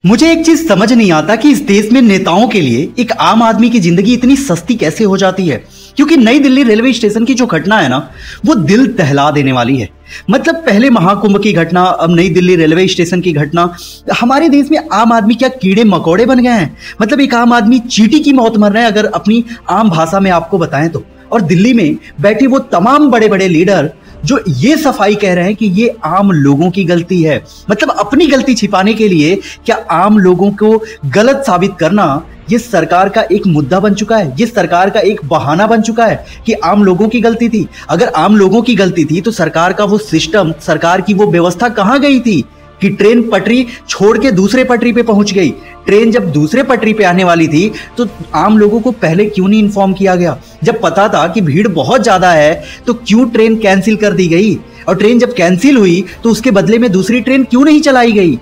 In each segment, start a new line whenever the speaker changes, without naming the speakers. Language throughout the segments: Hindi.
मुझे एक चीज समझ नहीं आता कि इस देश में नेताओं के लिए एक आम आदमी की जिंदगी इतनी सस्ती कैसे हो जाती है। क्योंकि नई दिल्ली रेलवे स्टेशन की जो घटना है ना, वो दिल दहला देने वाली है। मतलब पहले महाकुंभ की घटना, अब नई दिल्ली रेलवे स्टेशन की घटना। हमारे देश में आम आदमी क्या कीड़े मकोड़े बन गए हैं? मतलब एक आम आदमी चींटी की मौत मर रहा है, अगर अपनी आम भाषा में आपको बताएं तो। और दिल्ली में बैठे वो तमाम बड़े बड़े लीडर जो ये सफाई कह रहे हैं कि ये आम लोगों की गलती है। मतलब अपनी गलती छिपाने के लिए क्या आम लोगों को गलत साबित करना ये सरकार का एक मुद्दा बन चुका है, ये सरकार का एक बहाना बन चुका है कि आम लोगों की गलती थी। अगर आम लोगों की गलती थी तो सरकार का वो सिस्टम, सरकार की वो व्यवस्था कहां गई थी कि ट्रेन पटरी छोड़ के दूसरे पटरी पे पहुंच गई। ट्रेन जब दूसरे पटरी पे आने वाली थी तो आम लोगों को पहले क्यों नहीं इन्फॉर्म किया गया? जब पता था कि भीड़ बहुत ज्यादा है तो क्यों ट्रेन कैंसिल कर दी गई? और ट्रेन जब कैंसिल हुई तो उसके बदले में दूसरी ट्रेन क्यों नहीं चलाई गई?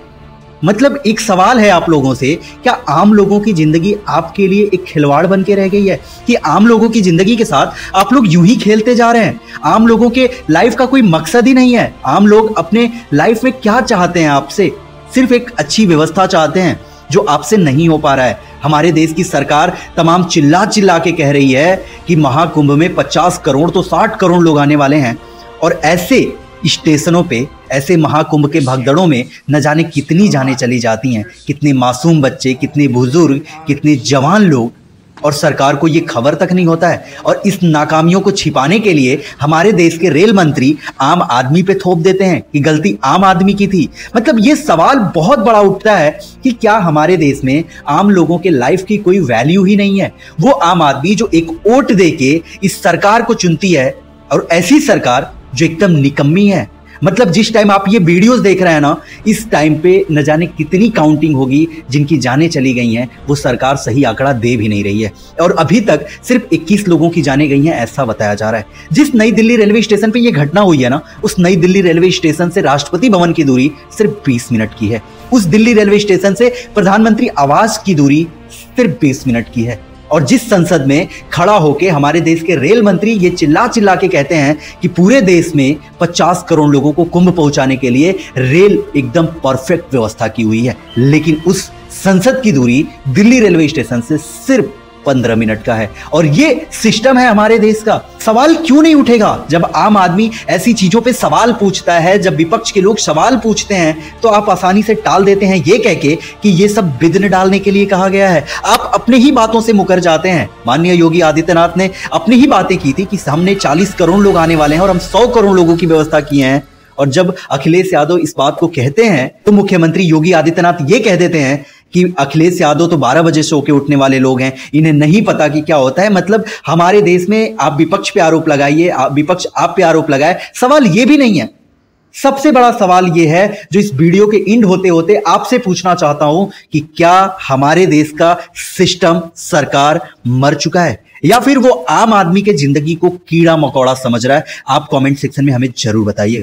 मतलब एक सवाल है आप लोगों से, क्या आम लोगों की जिंदगी आपके लिए एक खिलवाड़ बन के रह गई है कि आम लोगों की जिंदगी के साथ आप लोग यूं ही खेलते जा रहे हैं? आम लोगों के लाइफ का कोई मकसद ही नहीं है। आम लोग अपने लाइफ में क्या चाहते हैं आपसे? सिर्फ एक अच्छी व्यवस्था चाहते हैं जो आपसे नहीं हो पा रहा है। हमारे देश की सरकार तमाम चिल्ला चिल्ला के कह रही है कि महाकुंभ में 50 करोड़ तो 60 करोड़ लोग आने वाले हैं, और ऐसे स्टेशनों पे, ऐसे महाकुंभ के भगदड़ों में न जाने कितनी जानें चली जाती हैं, कितने मासूम बच्चे, कितने बुजुर्ग, कितने जवान लोग, और सरकार को ये खबर तक नहीं होता है। और इस नाकामियों को छिपाने के लिए हमारे देश के रेल मंत्री आम आदमी पे थोप देते हैं कि गलती आम आदमी की थी। मतलब ये सवाल बहुत बड़ा उठता है कि क्या हमारे देश में आम लोगों के लाइफ की कोई वैल्यू ही नहीं है? वो आम आदमी जो एक वोट दे के इस सरकार को चुनती है, और ऐसी सरकार जो एकदम निकम्मी है। मतलब जिस टाइम आप ये वीडियोस देख रहे हैं ना, इस टाइम पे न जाने कितनी काउंटिंग होगी जिनकी जानें चली गई हैं, वो सरकार सही आंकड़ा दे भी नहीं रही है। और अभी तक सिर्फ 21 लोगों की जानें गई हैं, ऐसा बताया जा रहा है। जिस नई दिल्ली रेलवे स्टेशन पे ये घटना हुई है ना, उस नई दिल्ली रेलवे स्टेशन से राष्ट्रपति भवन की दूरी सिर्फ 20 मिनट की है। उस दिल्ली रेलवे स्टेशन से प्रधानमंत्री आवास की दूरी सिर्फ 20 मिनट की है। और जिस संसद में खड़ा होके हमारे देश के रेल मंत्री ये चिल्ला चिल्ला के कहते हैं कि पूरे देश में 50 करोड़ लोगों को कुंभ पहुंचाने के लिए रेल एकदम परफेक्ट व्यवस्था की हुई है, लेकिन उस संसद की दूरी दिल्ली रेलवे स्टेशन से सिर्फ 15 मिनट का है। और ये सिस्टम है हमारे देश का। सवाल क्यों नहीं उठेगा जब आम आदमी ऐसी चीजों पे सवाल पूछता है? जब विपक्ष के लोग सवाल पूछते हैं तो आप आसानी से टाल देते हैं ये कह के कि ये सब बिदन डालने के लिए कहा गया है। आप अपने ही बातों से मुकर जाते हैं। माननीय योगी आदित्यनाथ ने अपनी ही बातें की थी कि हमने 40 करोड़ लोग आने वाले हैं और हम 100 करोड़ लोगों की व्यवस्था की है। और जब अखिलेश यादव इस बात को कहते हैं तो मुख्यमंत्री योगी आदित्यनाथ ये कह देते हैं कि अखिलेश यादव तो 12 बजे सो के उठने वाले लोग हैं, इन्हें नहीं पता कि क्या होता है। मतलब हमारे देश में आप विपक्ष पे आरोप लगाइए, विपक्ष आप पे आरोप लगाए, सवाल ये भी नहीं है। सबसे बड़ा सवाल ये है जो इस वीडियो के एंड होते होते आपसे पूछना चाहता हूं कि क्या हमारे देश का सिस्टम, सरकार मर चुका है या फिर वो आम आदमी के जिंदगी को कीड़ा मकोड़ा समझ रहा है? आप कमेंट सेक्शन में हमें जरूर बताइएगा।